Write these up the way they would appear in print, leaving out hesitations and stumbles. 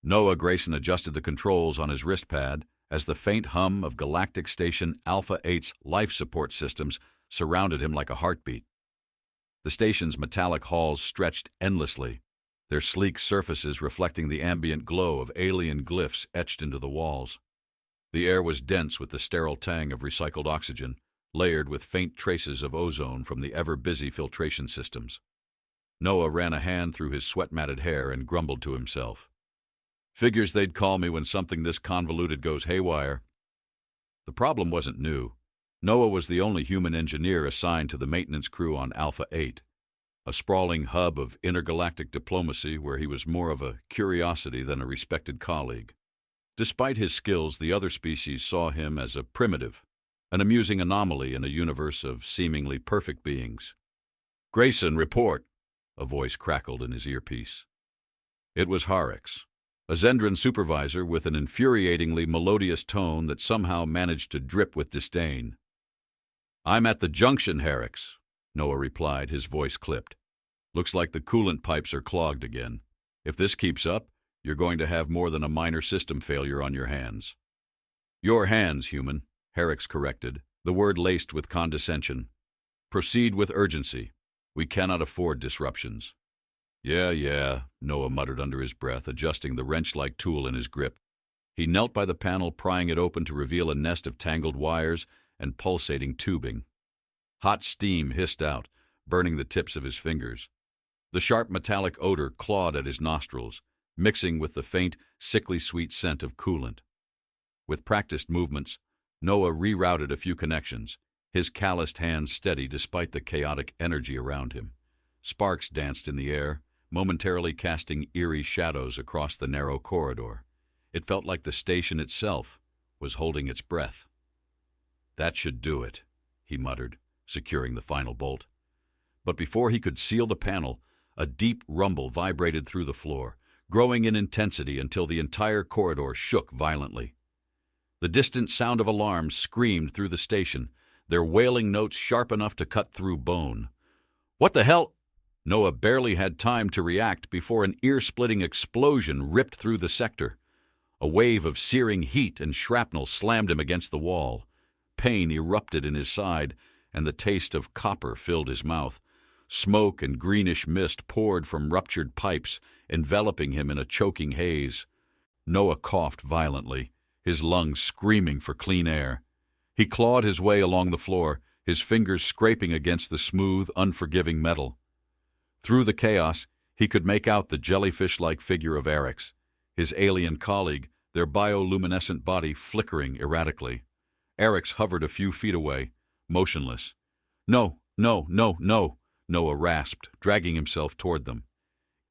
Noah Grayson adjusted the controls on his wrist pad as the faint hum of Galactic Station Alpha 8's life support systems surrounded him like a heartbeat. The station's metallic halls stretched endlessly, their sleek surfaces reflecting the ambient glow of alien glyphs etched into the walls. The air was dense with the sterile tang of recycled oxygen, layered with faint traces of ozone from the ever-busy filtration systems. Noah ran a hand through his sweat-matted hair and grumbled to himself. Figures they'd call me when something this convoluted goes haywire. The problem wasn't new. Noah was the only human engineer assigned to the maintenance crew on Alpha 8, a sprawling hub of intergalactic diplomacy where he was more of a curiosity than a respected colleague. Despite his skills, the other species saw him as a primitive, an amusing anomaly in a universe of seemingly perfect beings. "Grayson, report," a voice crackled in his earpiece. It was Horrocks, a Zendran supervisor with an infuriatingly melodious tone that somehow managed to drip with disdain. "I'm at the junction, Horrocks," Noah replied, his voice clipped. "Looks like the coolant pipes are clogged again. If this keeps up, you're going to have more than a minor system failure on your hands." "Your hands, human," Horrocks corrected, the word laced with condescension. "Proceed with urgency. We cannot afford disruptions." Yeah, Noah muttered under his breath, adjusting the wrench-like tool in his grip. He knelt by the panel, prying it open to reveal a nest of tangled wires and pulsating tubing. Hot steam hissed out, burning the tips of his fingers. The sharp metallic odor clawed at his nostrils, mixing with the faint, sickly sweet scent of coolant. With practiced movements, Noah rerouted a few connections, his calloused hands steady despite the chaotic energy around him. Sparks danced in the air, momentarily casting eerie shadows across the narrow corridor. It felt like the station itself was holding its breath. "That should do it," he muttered, securing the final bolt. But before he could seal the panel, a deep rumble vibrated through the floor, growing in intensity until the entire corridor shook violently. The distant sound of alarms screamed through the station, their wailing notes sharp enough to cut through bone. "What the hell?" Noah barely had time to react before an ear-splitting explosion ripped through the sector. A wave of searing heat and shrapnel slammed him against the wall. Pain erupted in his side, and the taste of copper filled his mouth. Smoke and greenish mist poured from ruptured pipes, enveloping him in a choking haze. Noah coughed violently, his lungs screaming for clean air. He clawed his way along the floor, his fingers scraping against the smooth, unforgiving metal. Through the chaos, he could make out the jellyfish-like figure of Horrocks, his alien colleague, their bioluminescent body flickering erratically. Horrocks hovered a few feet away, motionless. No, Noah rasped, dragging himself toward them.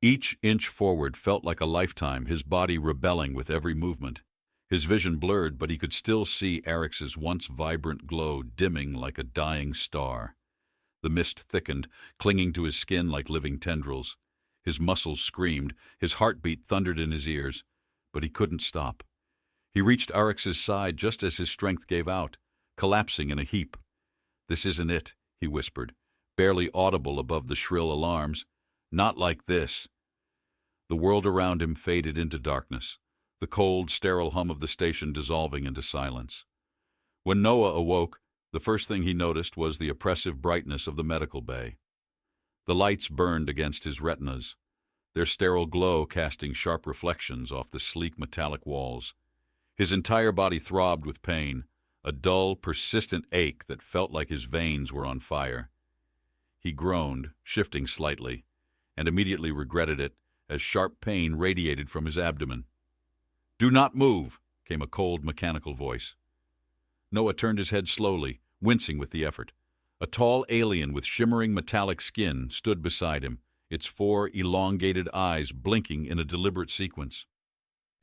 Each inch forward felt like a lifetime, his body rebelling with every movement. His vision blurred, but he could still see Horrocks's once vibrant glow dimming like a dying star. The mist thickened, clinging to his skin like living tendrils. His muscles screamed, his heartbeat thundered in his ears, but he couldn't stop. He reached Horrocks's side just as his strength gave out, collapsing in a heap. "This isn't it," he whispered, barely audible above the shrill alarms. "Not like this." The world around him faded into darkness, the cold, sterile hum of the station dissolving into silence. When Noah awoke, the first thing he noticed was the oppressive brightness of the medical bay. The lights burned against his retinas, their sterile glow casting sharp reflections off the sleek metallic walls. His entire body throbbed with pain, a dull, persistent ache that felt like his veins were on fire. He groaned, shifting slightly, and immediately regretted it as sharp pain radiated from his abdomen. "Do not move," came a cold, mechanical voice. Noah turned his head slowly, wincing with the effort. A tall alien with shimmering metallic skin stood beside him, its 4 elongated eyes blinking in a deliberate sequence.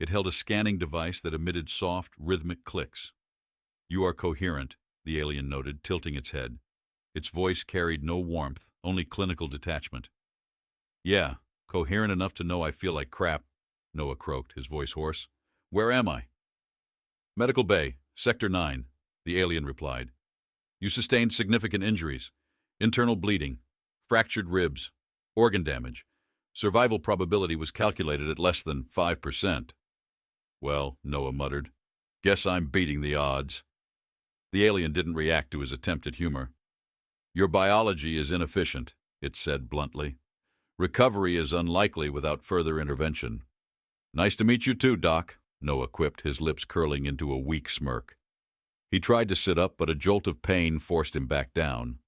It held a scanning device that emitted soft, rhythmic clicks. "You are coherent," the alien noted, tilting its head. Its voice carried no warmth, only clinical detachment. "Yeah, coherent enough to know I feel like crap," Noah croaked, his voice hoarse. "Where am I?" "Medical Bay, Sector 9, the alien replied. "You sustained significant injuries, internal bleeding, fractured ribs, organ damage, Survival probability was calculated at less than 5%. Well, Noah muttered, guess I'm beating the odds. The alien didn't react to his attempt at humor. Your biology is inefficient, it said bluntly. Recovery is unlikely without further intervention. Nice to meet you too, Doc, Noah quipped, his lips curling into a weak smirk. He tried to sit up, but a jolt of pain forced him back down.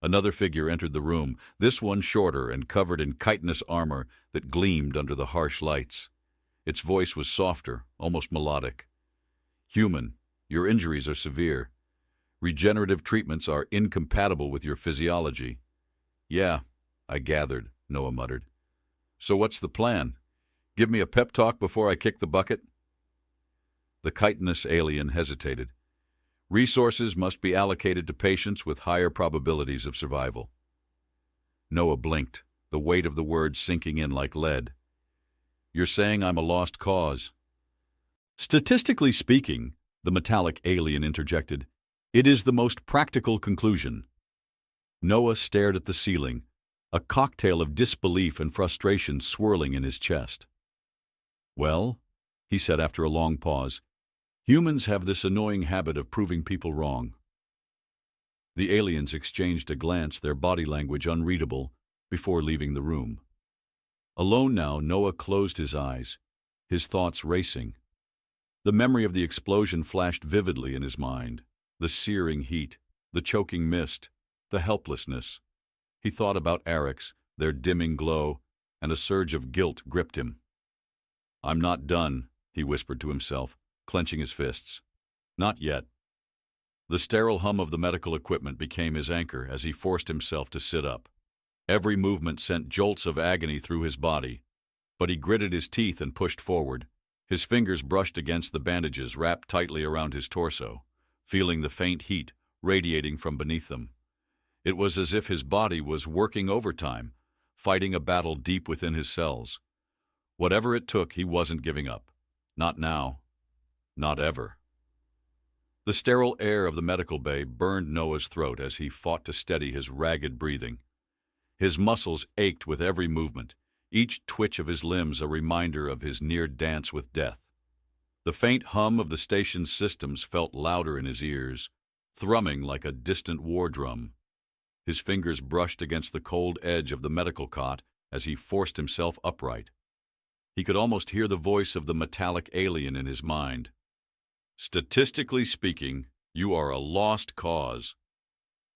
Another figure entered the room, this one shorter and covered in chitinous armor that gleamed under the harsh lights. Its voice was softer, almost melodic. Human, your injuries are severe. Regenerative treatments are incompatible with your physiology. Yeah, I gathered, Noah muttered. So what's the plan? Give me a pep talk before I kick the bucket? The chitinous alien hesitated. Resources must be allocated to patients with higher probabilities of survival. Noah blinked, the weight of the words sinking in like lead. You're saying I'm a lost cause? Statistically speaking, the metallic alien interjected, it is the most practical conclusion. Noah stared at the ceiling, a cocktail of disbelief and frustration swirling in his chest. Well, he said after a long pause, humans have this annoying habit of proving people wrong. The aliens exchanged a glance, their body language unreadable, before leaving the room. Alone now, Noah closed his eyes, his thoughts racing. The memory of the explosion flashed vividly in his mind, the searing heat, the choking mist, the helplessness. He thought about Eric's, their dimming glow, and a surge of guilt gripped him. I'm not done, he whispered to himself, clenching his fists. Not yet. The sterile hum of the medical equipment became his anchor as he forced himself to sit up. Every movement sent jolts of agony through his body, but he gritted his teeth and pushed forward. His fingers brushed against the bandages wrapped tightly around his torso, feeling the faint heat radiating from beneath them. It was as if his body was working overtime, fighting a battle deep within his cells. Whatever it took, he wasn't giving up. Not now. Not ever. The sterile air of the medical bay burned Noah's throat as he fought to steady his ragged breathing. His muscles ached with every movement, each twitch of his limbs a reminder of his near dance with death. The faint hum of the station's systems felt louder in his ears, thrumming like a distant war drum. His fingers brushed against the cold edge of the medical cot as he forced himself upright. He could almost hear the voice of the metallic alien in his mind. Statistically speaking, you are a lost cause.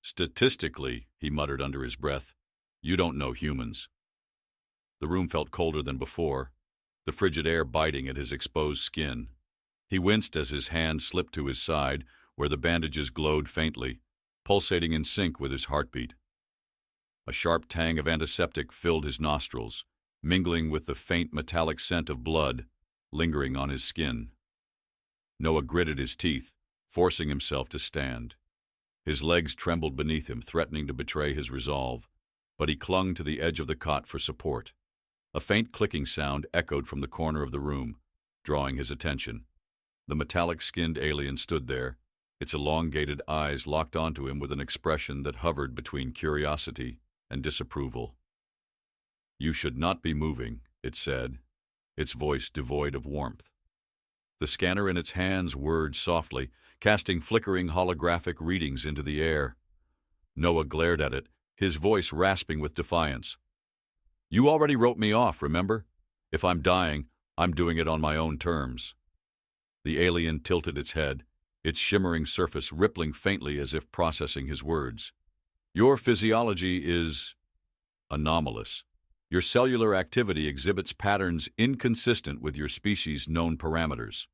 Statistically, he muttered under his breath, you don't know humans. The room felt colder than before, the frigid air biting at his exposed skin. He winced as his hand slipped to his side, where the bandages glowed faintly, pulsating in sync with his heartbeat. A sharp tang of antiseptic filled his nostrils, mingling with the faint metallic scent of blood lingering on his skin. Noah gritted his teeth, forcing himself to stand. His legs trembled beneath him, threatening to betray his resolve, but he clung to the edge of the cot for support. A faint clicking sound echoed from the corner of the room, drawing his attention. The metallic-skinned alien stood there, its elongated eyes locked onto him with an expression that hovered between curiosity and disapproval. You should not be moving, it said, its voice devoid of warmth. The scanner in its hands whirred softly, casting flickering holographic readings into the air. Noah glared at it, his voice rasping with defiance. You already wrote me off, remember? If I'm dying, I'm doing it on my own terms. The alien tilted its head, its shimmering surface rippling faintly as if processing his words. Your physiology is anomalous. Your cellular activity exhibits patterns inconsistent with your species' known parameters.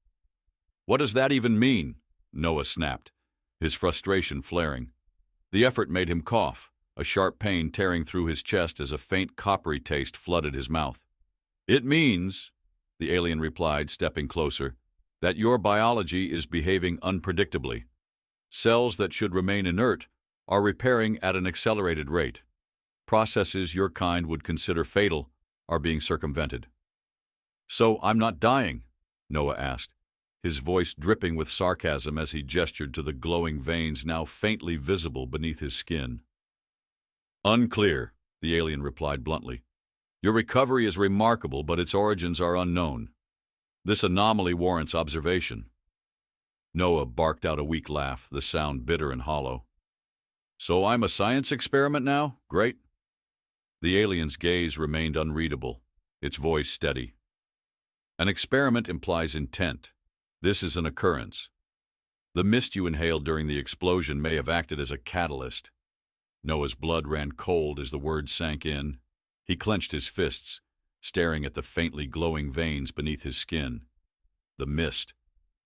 What does that even mean? Noah snapped, his frustration flaring. The effort made him cough, a sharp pain tearing through his chest as a faint coppery taste flooded his mouth. It means, the alien replied, stepping closer, that your biology is behaving unpredictably. Cells that should remain inert are repairing at an accelerated rate. Processes your kind would consider fatal are being circumvented. So I'm not dying? Noah asked, his voice dripping with sarcasm as he gestured to the glowing veins now faintly visible beneath his skin. Unclear, the alien replied bluntly. Your recovery is remarkable, but its origins are unknown. This anomaly warrants observation." Noah barked out a weak laugh, the sound bitter and hollow. "So I'm a science experiment now? Great." The alien's gaze remained unreadable, its voice steady. "An experiment implies intent. This is an occurrence. The mist you inhaled during the explosion may have acted as a catalyst." Noah's blood ran cold as the words sank in. He clenched his fists, staring at the faintly glowing veins beneath his skin. "The mist,"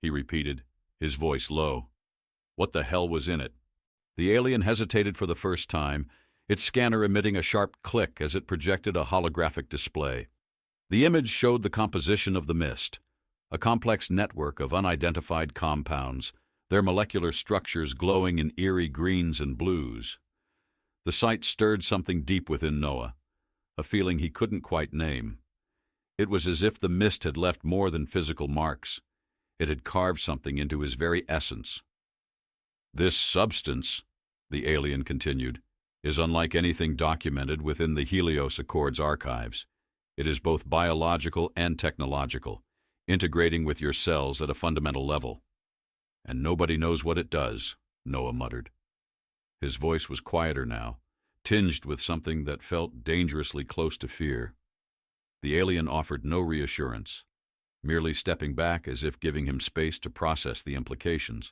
he repeated, his voice low. "What the hell was in it?" The alien hesitated for the first time, its scanner emitting a sharp click as it projected a holographic display. The image showed the composition of the mist, a complex network of unidentified compounds, their molecular structures glowing in eerie greens and blues. The sight stirred something deep within Noah, a feeling he couldn't quite name. It was as if the mist had left more than physical marks. It had carved something into his very essence. "This substance," the alien continued, "is unlike anything documented within the Helios Accord's archives. It is both biological and technological, integrating with your cells at a fundamental level. And nobody knows what it does," Noah muttered. His voice was quieter now, tinged with something that felt dangerously close to fear. The alien offered no reassurance, merely stepping back as if giving him space to process the implications.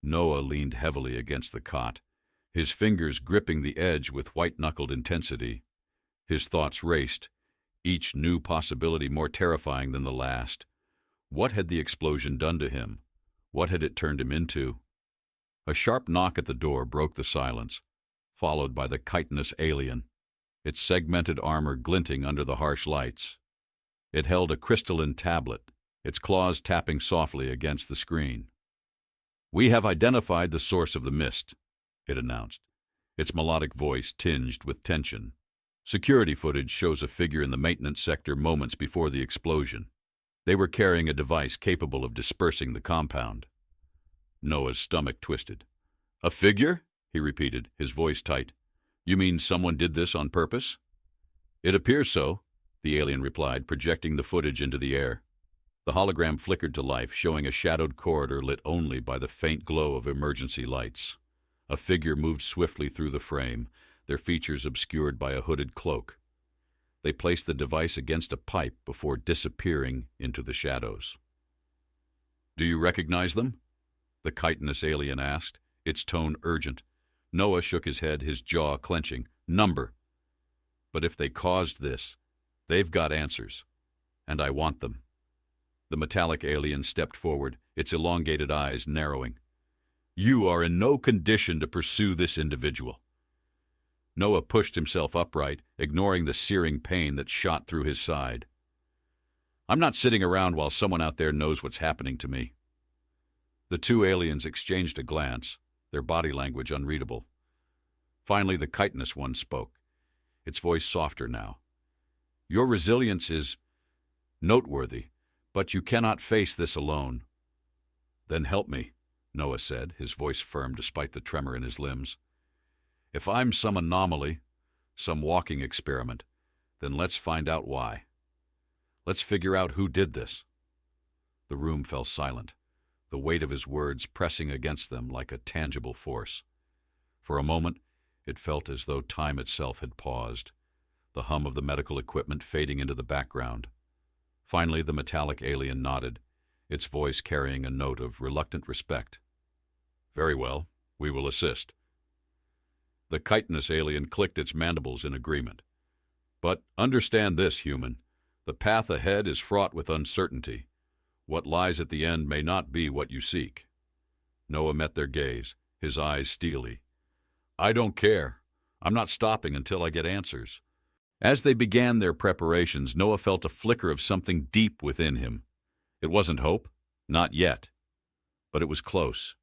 Noah leaned heavily against the cot, his fingers gripping the edge with white-knuckled intensity. His thoughts raced, each new possibility more terrifying than the last. What had the explosion done to him? What had it turned him into? A sharp knock at the door broke the silence, followed by the chitinous alien, its segmented armor glinting under the harsh lights. It held a crystalline tablet, its claws tapping softly against the screen. "We have identified the source of the mist," it announced, its melodic voice tinged with tension. "Security footage shows a figure in the maintenance sector moments before the explosion. They were carrying a device capable of dispersing the compound." Noah's stomach twisted. "A figure?" he repeated, his voice tight. "You mean someone did this on purpose?" "It appears so," the alien replied, projecting the footage into the air. The hologram flickered to life, showing a shadowed corridor lit only by the faint glow of emergency lights. A figure moved swiftly through the frame, their features obscured by a hooded cloak. They placed the device against a pipe before disappearing into the shadows. "Do you recognize them?" the chitinous alien asked, its tone urgent. Noah shook his head, his jaw clenching. "Number. But if they caused this, they've got answers, and I want them." The metallic alien stepped forward, its elongated eyes narrowing. "You are in no condition to pursue this individual." Noah pushed himself upright, ignoring the searing pain that shot through his side. "I'm not sitting around while someone out there knows what's happening to me." The two aliens exchanged a glance, their body language unreadable. Finally, the chitinous one spoke, its voice softer now. "Your resilience is noteworthy, but you cannot face this alone." "Then help me," Noah said, his voice firm despite the tremor in his limbs. "If I'm some anomaly, some walking experiment, then let's find out why. Let's figure out who did this." The room fell silent, the weight of his words pressing against them like a tangible force. For a moment, it felt as though time itself had paused, the hum of the medical equipment fading into the background. Finally, the metallic alien nodded, its voice carrying a note of reluctant respect. "Very well, we will assist." The chitinous alien clicked its mandibles in agreement. "But understand this, human. The path ahead is fraught with uncertainty. What lies at the end may not be what you seek." Noah met their gaze, his eyes steely. "I don't care. I'm not stopping until I get answers." As they began their preparations, Noah felt a flicker of something deep within him. It wasn't hope, not yet, but it was close.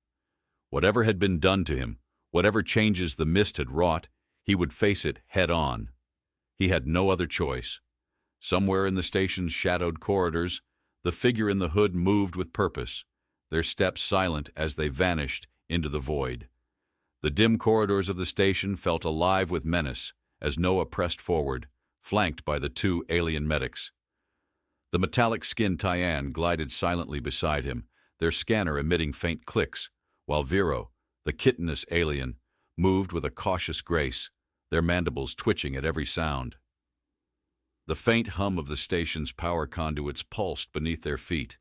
Whatever had been done to him, whatever changes the mist had wrought, he would face it head-on. He had no other choice. Somewhere in the station's shadowed corridors, the figure in the hood moved with purpose, their steps silent as they vanished into the void. The dim corridors of the station felt alive with menace as Noah pressed forward, flanked by the two alien medics. The metallic-skinned Tyann glided silently beside him, their scanner emitting faint clicks, while Vero, the chitinous alien, moved with a cautious grace, their mandibles twitching at every sound. The faint hum of the station's power conduits pulsed beneath their feet,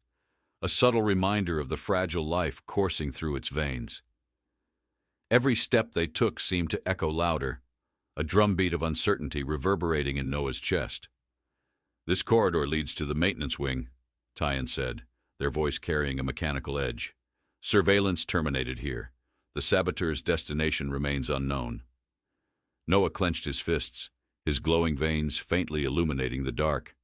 a subtle reminder of the fragile life coursing through its veins. Every step they took seemed to echo louder, a drumbeat of uncertainty reverberating in Noah's chest. "This corridor leads to the maintenance wing," Tyann said, their voice carrying a mechanical edge. "Surveillance terminated here. The saboteur's destination remains unknown." Noah clenched his fists, his glowing veins faintly illuminating the dark.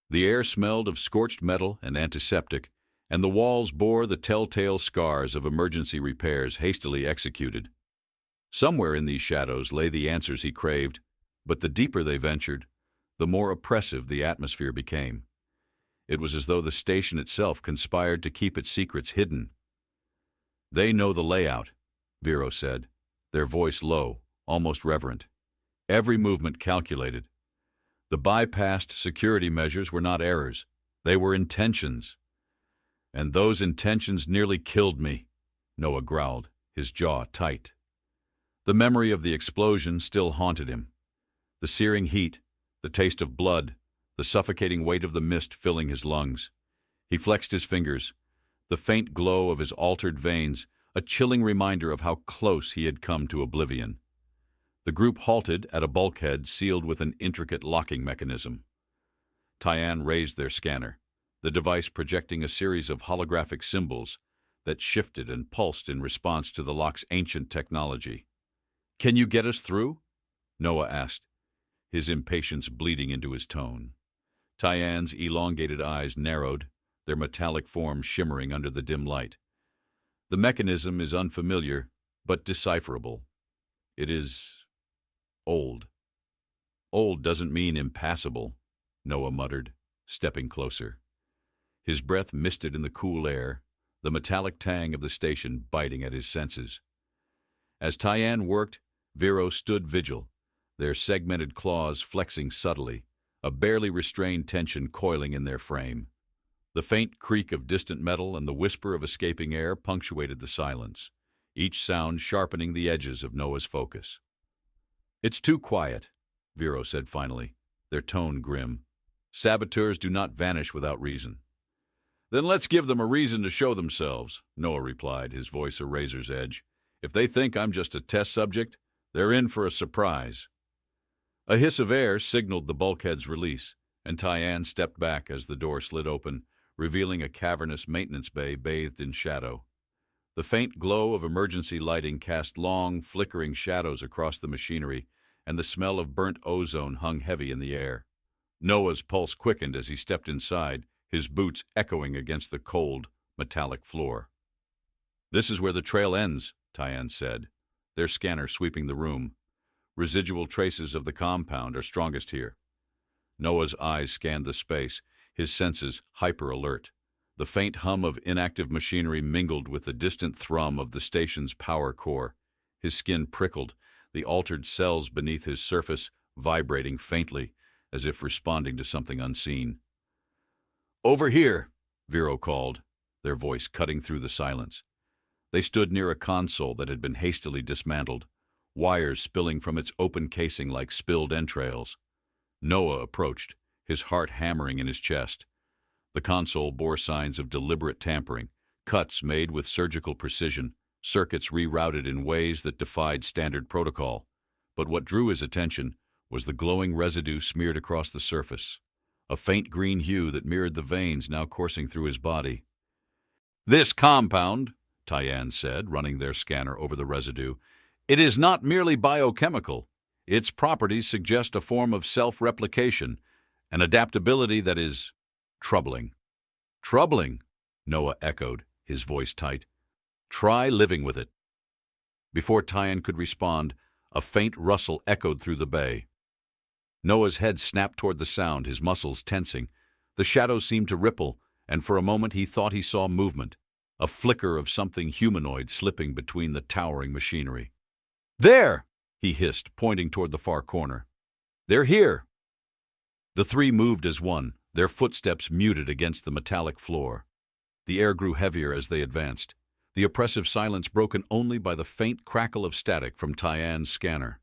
The air smelled of scorched metal and antiseptic, and the walls bore the telltale scars of emergency repairs hastily executed. Somewhere in these shadows lay the answers he craved, but the deeper they ventured, the more oppressive the atmosphere became. It was as though the station itself conspired to keep its secrets hidden. "They know the layout," Vero said, their voice low, almost reverent. "Every movement calculated. The bypassed security measures were not errors. They were intentions. And those intentions nearly killed me," Noah growled, his jaw tight. The memory of the explosion still haunted him. The searing heat, the taste of blood, the suffocating weight of the mist filling his lungs. He flexed his fingers, the faint glow of his altered veins, a chilling reminder of how close he had come to oblivion. The group halted at a bulkhead sealed with an intricate locking mechanism. Tyann raised their scanner, the device projecting a series of holographic symbols that shifted and pulsed in response to the lock's ancient technology. "Can you get us through?" Noah asked, his impatience bleeding into his tone. Tyann's elongated eyes narrowed, their metallic form shimmering under the dim light. "The mechanism is unfamiliar, but decipherable. It is old." "Old doesn't mean impassable," Noah muttered, stepping closer. His breath misted in the cool air, the metallic tang of the station biting at his senses. As Tyann worked, Vero stood vigil, their segmented claws flexing subtly, a barely restrained tension coiling in their frame. The faint creak of distant metal and the whisper of escaping air punctuated the silence, each sound sharpening the edges of Noah's focus. "It's too quiet," Vero said finally, their tone grim. "Saboteurs do not vanish without reason." "Then let's give them a reason to show themselves," Noah replied, his voice a razor's edge. "If they think I'm just a test subject, they're in for a surprise." A hiss of air signaled the bulkhead's release, and Tyann stepped back as the door slid open, revealing a cavernous maintenance bay bathed in shadow. The faint glow of emergency lighting cast long, flickering shadows across the machinery, and the smell of burnt ozone hung heavy in the air. Noah's pulse quickened as he stepped inside, his boots echoing against the cold, metallic floor. "This is where the trail ends," Tyann said, their scanner sweeping the room. "Residual traces of the compound are strongest here." Noah's eyes scanned the space, his senses hyper-alert. The faint hum of inactive machinery mingled with the distant thrum of the station's power core. His skin prickled, the altered cells beneath his surface vibrating faintly, as if responding to something unseen. "Over here," Vero called, their voice cutting through the silence. They stood near a console that had been hastily dismantled, wires spilling from its open casing like spilled entrails. Noah approached, his heart hammering in his chest. The console bore signs of deliberate tampering, cuts made with surgical precision, circuits rerouted in ways that defied standard protocol. But what drew his attention was the glowing residue smeared across the surface, a faint green hue that mirrored the veins now coursing through his body. "This compound," Tyann said, running their scanner over the residue, "it is not merely biochemical. Its properties suggest a form of self-replication, an adaptability that is troubling." "Troubling," Noah echoed, his voice tight. "Try living with it." Before Tyann could respond, a faint rustle echoed through the bay. Noah's head snapped toward the sound, his muscles tensing. The shadows seemed to ripple, and for a moment he thought he saw movement, a flicker of something humanoid slipping between the towering machinery. "There!" he hissed, pointing toward the far corner. "They're here!" The three moved as one, their footsteps muted against the metallic floor. The air grew heavier as they advanced, the oppressive silence broken only by the faint crackle of static from Tyan's scanner.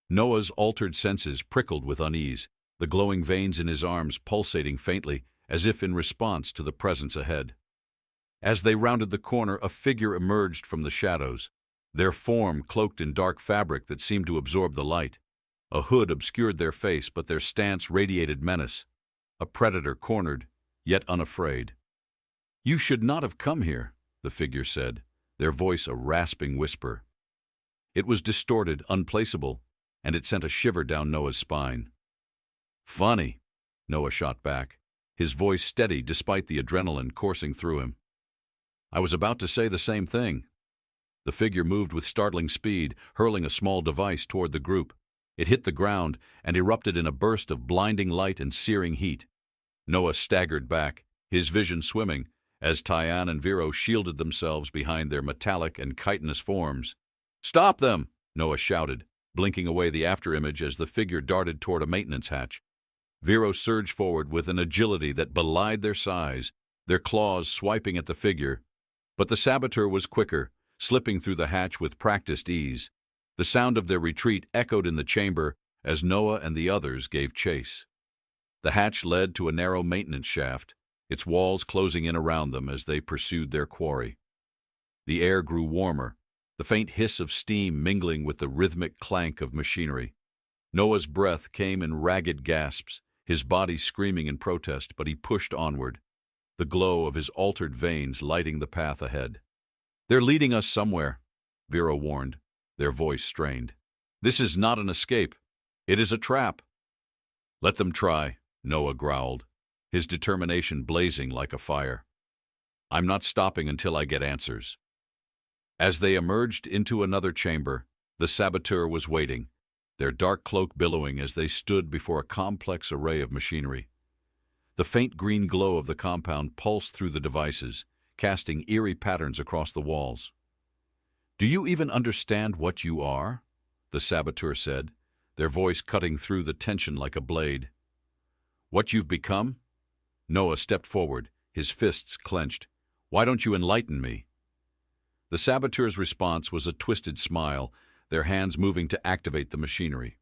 Noah's altered senses prickled with unease, the glowing veins in his arms pulsating faintly, as if in response to the presence ahead. As they rounded the corner, a figure emerged from the shadows, their form cloaked in dark fabric that seemed to absorb the light. A hood obscured their face, but their stance radiated menace. A predator cornered, yet unafraid. "You should not have come here," the figure said, their voice a rasping whisper. It was distorted, unplaceable, and it sent a shiver down Noah's spine. "Funny," Noah shot back, his voice steady despite the adrenaline coursing through him. "I was about to say the same thing." The figure moved with startling speed, hurling a small device toward the group. It hit the ground and erupted in a burst of blinding light and searing heat. Noah staggered back, his vision swimming, as Tyan and Vero shielded themselves behind their metallic and chitinous forms. "Stop them!" Noah shouted, blinking away the afterimage as the figure darted toward a maintenance hatch. Vero surged forward with an agility that belied their size, their claws swiping at the figure. But the saboteur was quicker, slipping through the hatch with practiced ease. The sound of their retreat echoed in the chamber as Noah and the others gave chase. The hatch led to a narrow maintenance shaft, its walls closing in around them as they pursued their quarry. The air grew warmer, the faint hiss of steam mingling with the rhythmic clank of machinery. Noah's breath came in ragged gasps, his body screaming in protest, but he pushed onward, the glow of his altered veins lighting the path ahead. "They're leading us somewhere," Vero warned, their voice strained. "This is not an escape. It is a trap." "Let them try," Noah growled, his determination blazing like a fire. "I'm not stopping until I get answers." As they emerged into another chamber, the saboteur was waiting, their dark cloak billowing as they stood before a complex array of machinery. The faint green glow of the compound pulsed through the devices, casting eerie patterns across the walls. "Do you even understand what you are?" the saboteur said, their voice cutting through the tension like a blade. "What you've become?" Noah stepped forward, his fists clenched. "Why don't you enlighten me?" The saboteur's response was a twisted smile, their hands moving to activate the machinery.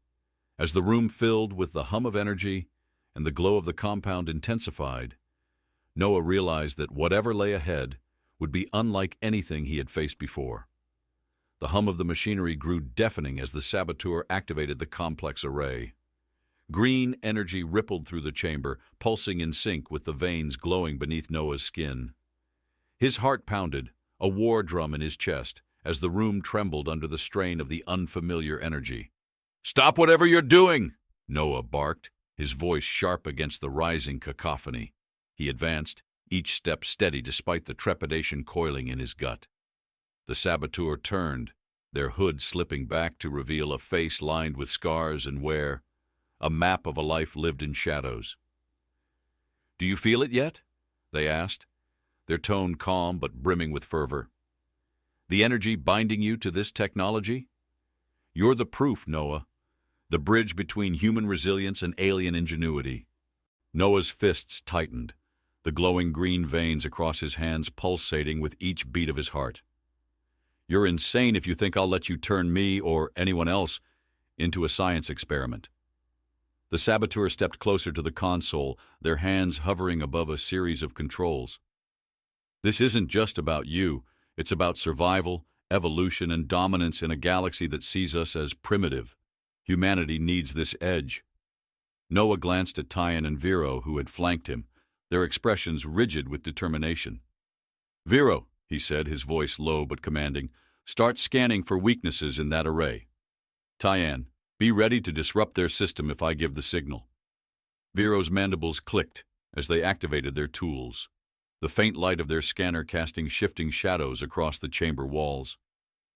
As the room filled with the hum of energy and the glow of the compound intensified, Noah realized that whatever lay ahead would be unlike anything he had faced before. The hum of the machinery grew deafening as the saboteur activated the complex array. Green energy rippled through the chamber, pulsing in sync with the veins glowing beneath Noah's skin. His heart pounded, a war drum in his chest, as the room trembled under the strain of the unfamiliar energy. "Stop whatever you're doing!" Noah barked, his voice sharp against the rising cacophony. He advanced, each step steady despite the trepidation coiling in his gut. The saboteur turned, their hood slipping back to reveal a face lined with scars and wear, a map of a life lived in shadows. "Do you feel it yet?" they asked, their tone calm but brimming with fervor. "The energy binding you to this technology? You're the proof, Noah, the bridge between human resilience and alien ingenuity." Noah's fists tightened, the glowing green veins across his hands pulsating with each beat of his heart. "You're insane if you think I'll let you turn me, or anyone else, into a science experiment." The saboteur stepped closer to the console, their hands hovering above a series of controls. "This isn't just about you. It's about survival, evolution, and dominance in a galaxy that sees us as primitive. Humanity needs this edge." Noah glanced at Tyan and Vero, who had flanked him, their expressions rigid with determination. "Vero," he said, his voice low but commanding, "start scanning for weaknesses in that array. Tyan, be ready to disrupt their system if I give the signal." Vero's mandibles clicked as they activated their tools, the faint light of their scanner casting shifting shadows across the chamber walls.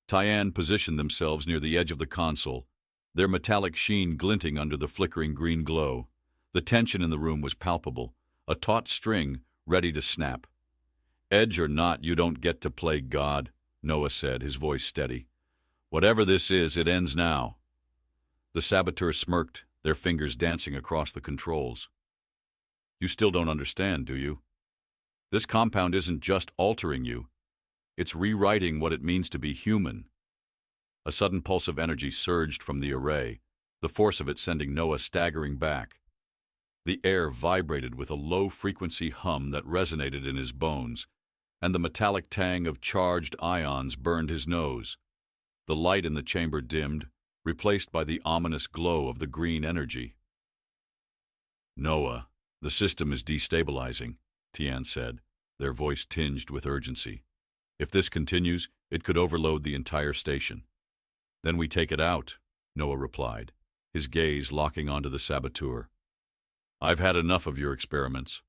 Tyan positioned themselves near the edge of the console, their metallic sheen glinting under the flickering green glow. The tension in the room was palpable, a taut string ready to snap. "Edge or not, you don't get to play God," Noah said, his voice steady. "Whatever this is, it ends now." The saboteur smirked, their fingers dancing across the controls. You still don't understand, do you? This compound isn't just altering you. It's rewriting what it means to be human. A sudden pulse of energy surged from the array, the force of it sending Noah staggering back. The air vibrated with a low-frequency hum that resonated in his bones, and the metallic tang of charged ions burned his nose. The light in the chamber dimmed, replaced by the ominous glow of the green energy. "Noah, the system is destabilizing," Tian said, their voice tinged with urgency. "If this continues, it could overload the entire station." "Then we take it out," Noah replied, his gaze locking onto the saboteur. "I've had enough of your experiments."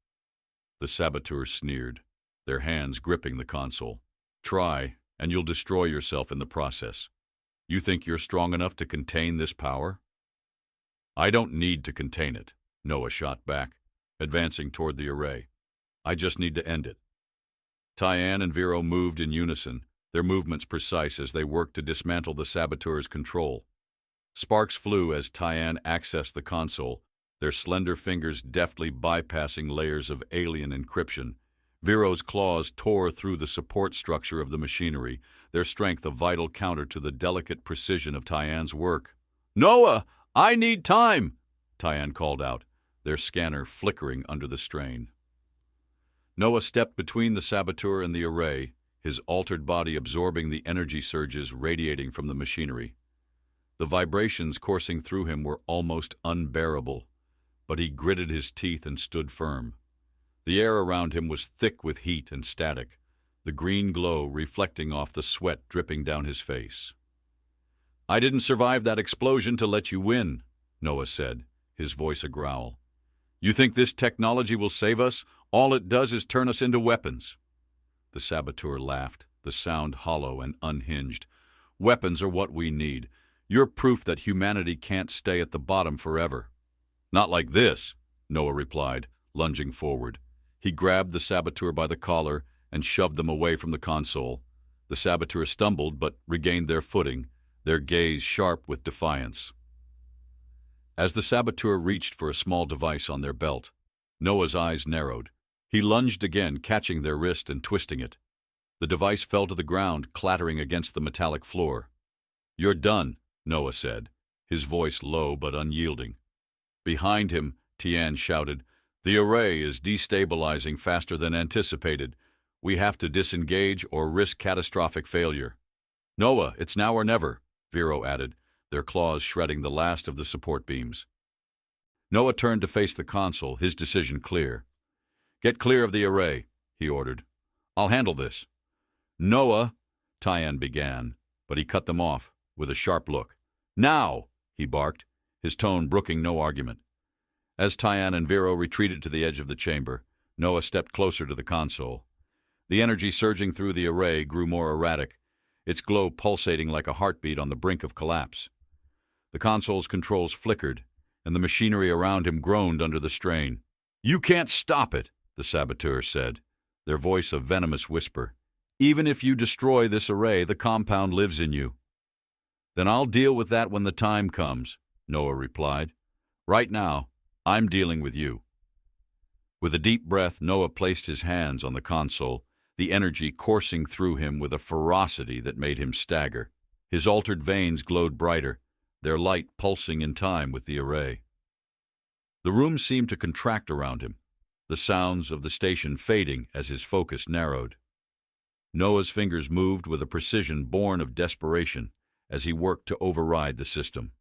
The saboteurs sneered, their hands gripping the console. "Try, and you'll destroy yourself in the process. You think you're strong enough to contain this power?" "I don't need to contain it," Noah shot back, advancing toward the array. "I just need to end it." Tian and Vero moved in unison, their movements precise as they worked to dismantle the saboteur's control. Sparks flew as Tian accessed the console, their slender fingers deftly bypassing layers of alien encryption. Vero's claws tore through the support structure of the machinery, their strength a vital counter to the delicate precision of Tian's work. "Noah, I need time!" Tian called out, their scanner flickering under the strain. Noah stepped between the saboteur and the array, his altered body absorbing the energy surges radiating from the machinery. The vibrations coursing through him were almost unbearable, but he gritted his teeth and stood firm. The air around him was thick with heat and static, the green glow reflecting off the sweat dripping down his face. "I didn't survive that explosion to let you win," Noah said, his voice a growl. "You think this technology will save us? All it does is turn us into weapons." The saboteur laughed, the sound hollow and unhinged. "Weapons are what we need. You're proof that humanity can't stay at the bottom forever." "Not like this," Noah replied, lunging forward. He grabbed the saboteur by the collar and shoved them away from the console. The saboteurs stumbled but regained their footing, their gaze sharp with defiance. As the saboteur reached for a small device on their belt, Noah's eyes narrowed. He lunged again, catching their wrist and twisting it. The device fell to the ground, clattering against the metallic floor. "You're done," Noah said, his voice low but unyielding. Behind him, Tian shouted, "The array is destabilizing faster than anticipated. We have to disengage or risk catastrophic failure." "Noah, it's now or never," Vero added, their claws shredding the last of the support beams. Noah turned to face the console, his decision clear. "Get clear of the array," he ordered. "I'll handle this." "Noah," Tian began, but he cut them off with a sharp look. "Now!" he barked, his tone brooking no argument. As Tian and Vero retreated to the edge of the chamber, Noah stepped closer to the console. The energy surging through the array grew more erratic, its glow pulsating like a heartbeat on the brink of collapse. The console's controls flickered, and the machinery around him groaned under the strain. "You can't stop it," the saboteur said, their voice a venomous whisper. "Even if you destroy this array, the compound lives in you." "Then I'll deal with that when the time comes," Noah replied. "Right now, I'm dealing with you." With a deep breath, Noah placed his hands on the console, the energy coursing through him with a ferocity that made him stagger. His altered veins glowed brighter, their light pulsing in time with the array. The room seemed to contract around him, the sounds of the station fading as his focus narrowed. Noah's fingers moved with a precision born of desperation as he worked to override the system.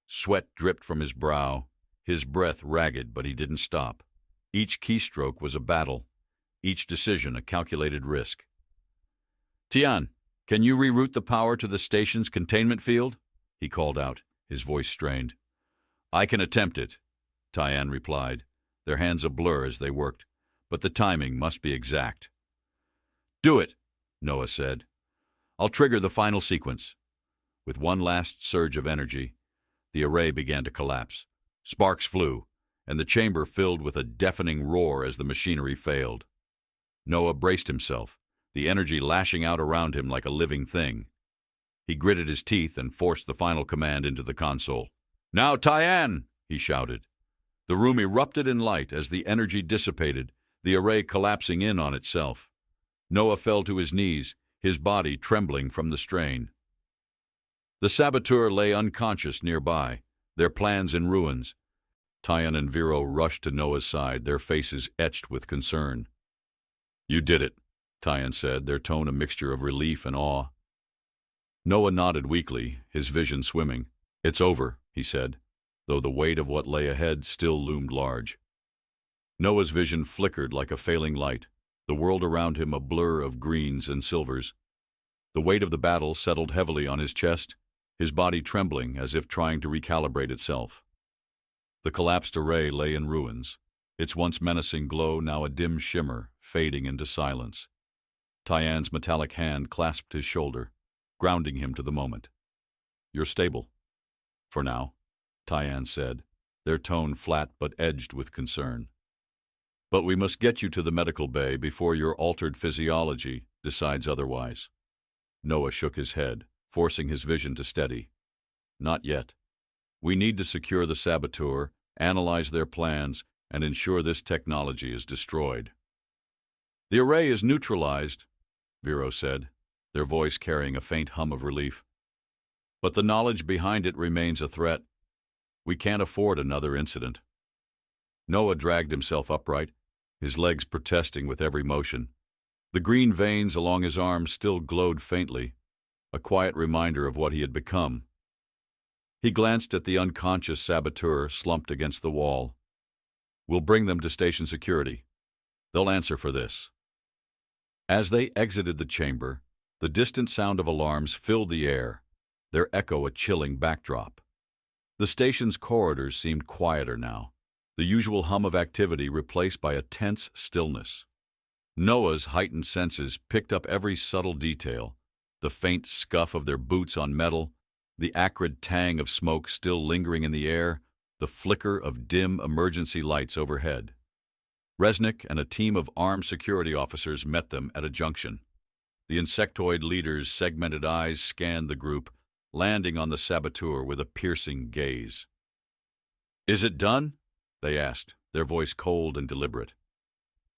Sweat dripped from his brow, his breath ragged, but he didn't stop. Each keystroke was a battle, each decision a calculated risk. "Tian, can you reroute the power to the station's containment field?" he called out, his voice strained. "I can attempt it," Tian replied, their hands a blur as they worked, "but the timing must be exact." "Do it," Noah said. "I'll trigger the final sequence." With one last surge of energy, the array began to collapse. Sparks flew, and the chamber filled with a deafening roar as the machinery failed. Noah braced himself, the energy lashing out around him like a living thing. He gritted his teeth and forced the final command into the console. "Now, Tian!" he shouted. The room erupted in light as the energy dissipated, the array collapsing in on itself. Noah fell to his knees, his body trembling from the strain. The saboteur lay unconscious nearby, their plans in ruins. Tyan and Vero rushed to Noah's side, their faces etched with concern. "You did it," Tyan said, their tone a mixture of relief and awe. Noah nodded weakly, his vision swimming. "It's over," he said, though the weight of what lay ahead still loomed large. Noah's vision flickered like a failing light, the world around him a blur of greens and silvers. The weight of the battle settled heavily on his chest, his body trembling as if trying to recalibrate itself. The collapsed array lay in ruins, its once menacing glow now a dim shimmer, fading into silence. Tyan's metallic hand clasped his shoulder, grounding him to the moment. "You're stable." "For now," Tyan said, their tone flat but edged with concern. "But we must get you to the medical bay before your altered physiology decides otherwise." Noah shook his head, forcing his vision to steady. "Not yet. We need to secure the saboteur, analyze their plans, and ensure this technology is destroyed." "The array is neutralized," Vero said, their voice carrying a faint hum of relief. "But the knowledge behind it remains a threat. We can't afford another incident." Noah dragged himself upright, his legs protesting with every motion. The green veins along his arms still glowed faintly, a quiet reminder of what he had become. He glanced at the unconscious saboteur slumped against the wall. "We'll bring them to station security. They'll answer for this." As they exited the chamber, the distant sound of alarms filled the air, their echo a chilling backdrop. The station's corridors seemed quieter now, the usual hum of activity replaced by a tense stillness. Noah's heightened senses picked up every subtle detail, the faint scuff of their boots on metal, the acrid tang of smoke still lingering in the air, the flicker of dim emergency lights overhead. Resnick and a team of armed security officers met them at a junction. The insectoid leader's segmented eyes scanned the group, landing on the saboteur with a piercing gaze. "Is it done?" they asked, their voice cold and deliberate.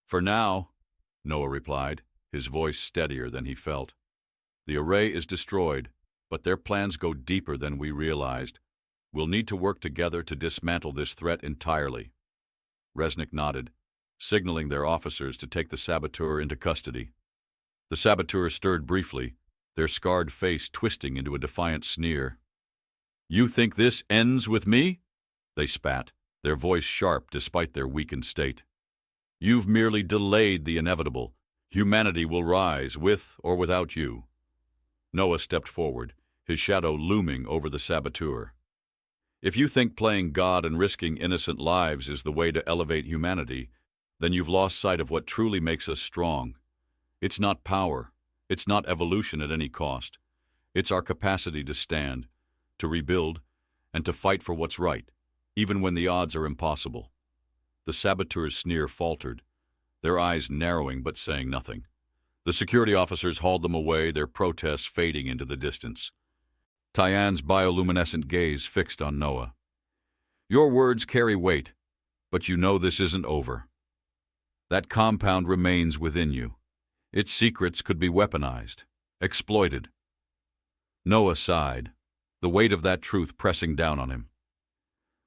"For now," Noah replied, his voice steadier than he felt. "The array is destroyed, but their plans go deeper than we realized. We'll need to work together to dismantle this threat entirely." Resnick nodded, signaling their officers to take the saboteur into custody. The saboteur stirred briefly, their scarred face twisting into a defiant sneer. "You think this ends with me?" they spat, their voice sharp despite their weakened state. "You've merely delayed the inevitable. Humanity will rise, with or without you." Noah stepped forward, his shadow looming over the saboteur. "If you think playing God and risking innocent lives is the way to elevate humanity, then you've lost sight of what truly makes us strong. It's not power, it's not evolution at any cost. It's our capacity to stand, to rebuild, and to fight for what's right, even when the odds are impossible." The saboteur's sneer faltered, their eyes narrowing but saying nothing. The security officers hauled them away, their protests fading into the distance. Tyan's bioluminescent gaze fixed on Noah. "Your words carry weight, but you know this isn't over. That compound remains within you. Its secrets could be weaponized, exploited." Noah sighed, the weight of that truth pressing down on him.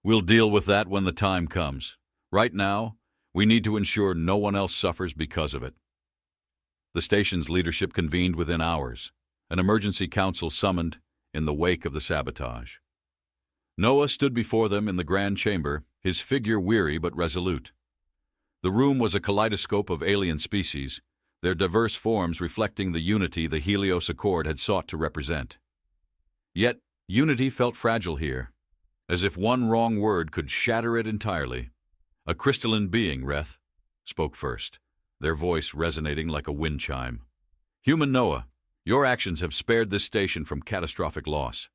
"We'll deal with that when the time comes. Right now, we need to ensure no one else suffers because of it." The station's leadership convened within hours, an emergency council summoned in the wake of the sabotage. Noah stood before them in the grand chamber, his figure weary but resolute. The room was a kaleidoscope of alien species, their diverse forms reflecting the unity the Helios Accord had sought to represent. Yet, unity felt fragile here, as if one wrong word could shatter it entirely. "A crystalline being, Reth," spoke first, their voice resonating like a wind chime. "Human Noah, your actions have spared this station from catastrophic loss.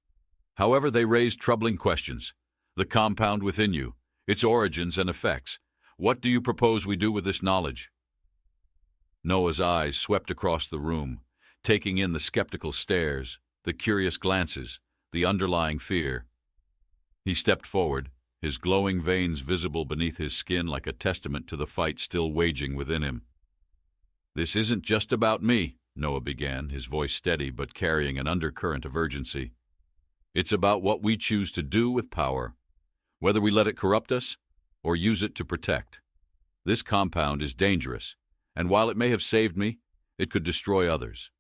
However, they raise troubling questions. The compound within you, its origins and effects. What do you propose we do with this knowledge?" Noah's eyes swept across the room, taking in the skeptical stares, the curious glances, the underlying fear. He stepped forward, his glowing veins visible beneath his skin like a testament to the fight still waging within him. "This isn't just about me," Noah began, his voice steady but carrying an undercurrent of urgency. "It's about what we choose to do with power, whether we let it corrupt us or use it to protect. This compound is dangerous, and while it may have saved me, it could destroy others.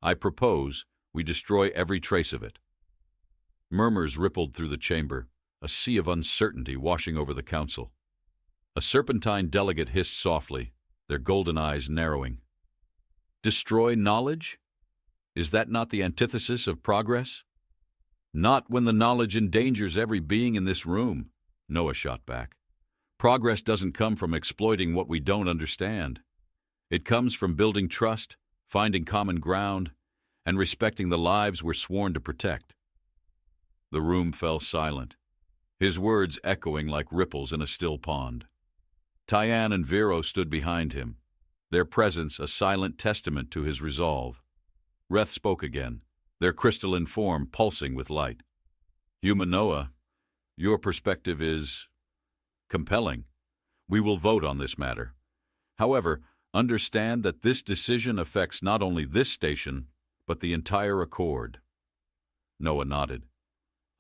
I propose we destroy every trace of it." Murmurs rippled through the chamber, a sea of uncertainty washing over the council. A serpentine delegate hissed softly, their golden eyes narrowing. "Destroy knowledge? Is that not the antithesis of progress?" "Not when the knowledge endangers every being in this room," Noah shot back. "Progress doesn't come from exploiting what we don't understand. It comes from building trust, finding common ground, and respecting the lives we're sworn to protect." The room fell silent, his words echoing like ripples in a still pond. Tyann and Vero stood behind him, their presence a silent testament to his resolve. Reth spoke again, their crystalline form pulsing with light. "Human Noah, your perspective is compelling. We will vote on this matter. However, understand that this decision affects not only this station, but the entire Accord." Noah nodded.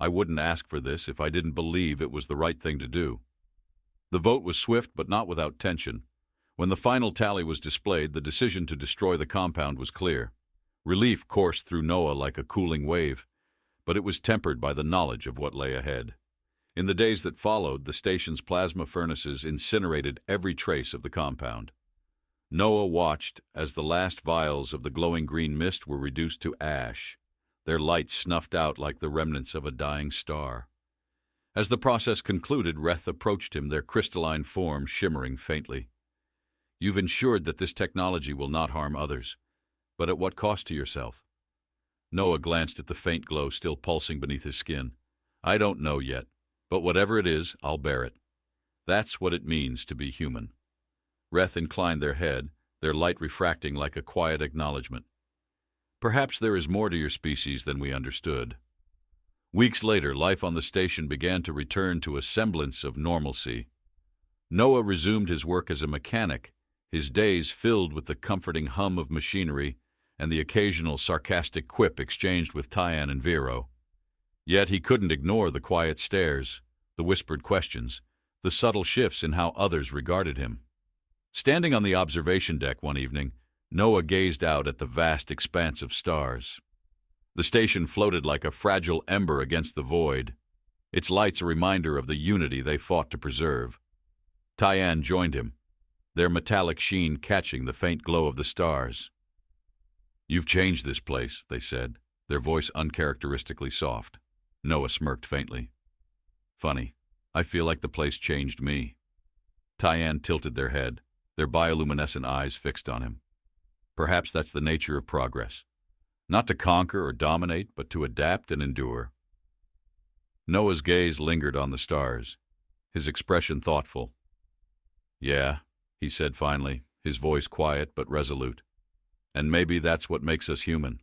"I wouldn't ask for this if I didn't believe it was the right thing to do." The vote was swift but not without tension. When the final tally was displayed, the decision to destroy the compound was clear. Relief coursed through Noah like a cooling wave, but it was tempered by the knowledge of what lay ahead. In the days that followed, the station's plasma furnaces incinerated every trace of the compound. Noah watched as the last vials of the glowing green mist were reduced to ash, their light snuffed out like the remnants of a dying star. As the process concluded, Reth approached him, their crystalline form shimmering faintly. "You've ensured that this technology will not harm others, but at what cost to yourself?" Noah glanced at the faint glow still pulsing beneath his skin. "I don't know yet, but whatever it is, I'll bear it. That's what it means to be human." Reth inclined their head, their light refracting like a quiet acknowledgement. "Perhaps there is more to your species than we understood." Weeks later, life on the station began to return to a semblance of normalcy. Noah resumed his work as a mechanic, his days filled with the comforting hum of machinery and the occasional sarcastic quip exchanged with Tyann and Vero. Yet he couldn't ignore the quiet stares, the whispered questions, the subtle shifts in how others regarded him. Standing on the observation deck one evening, Noah gazed out at the vast expanse of stars. The station floated like a fragile ember against the void, its lights a reminder of the unity they fought to preserve. Tyann joined him, their metallic sheen catching the faint glow of the stars. "You've changed this place," they said, their voice uncharacteristically soft. Noah smirked faintly. "Funny, I feel like the place changed me." Tyann tilted their head, their bioluminescent eyes fixed on him. "Perhaps that's the nature of progress. Not to conquer or dominate, but to adapt and endure." Noah's gaze lingered on the stars, his expression thoughtful. "Yeah," he said finally, his voice quiet but resolute. "And maybe that's what makes us human.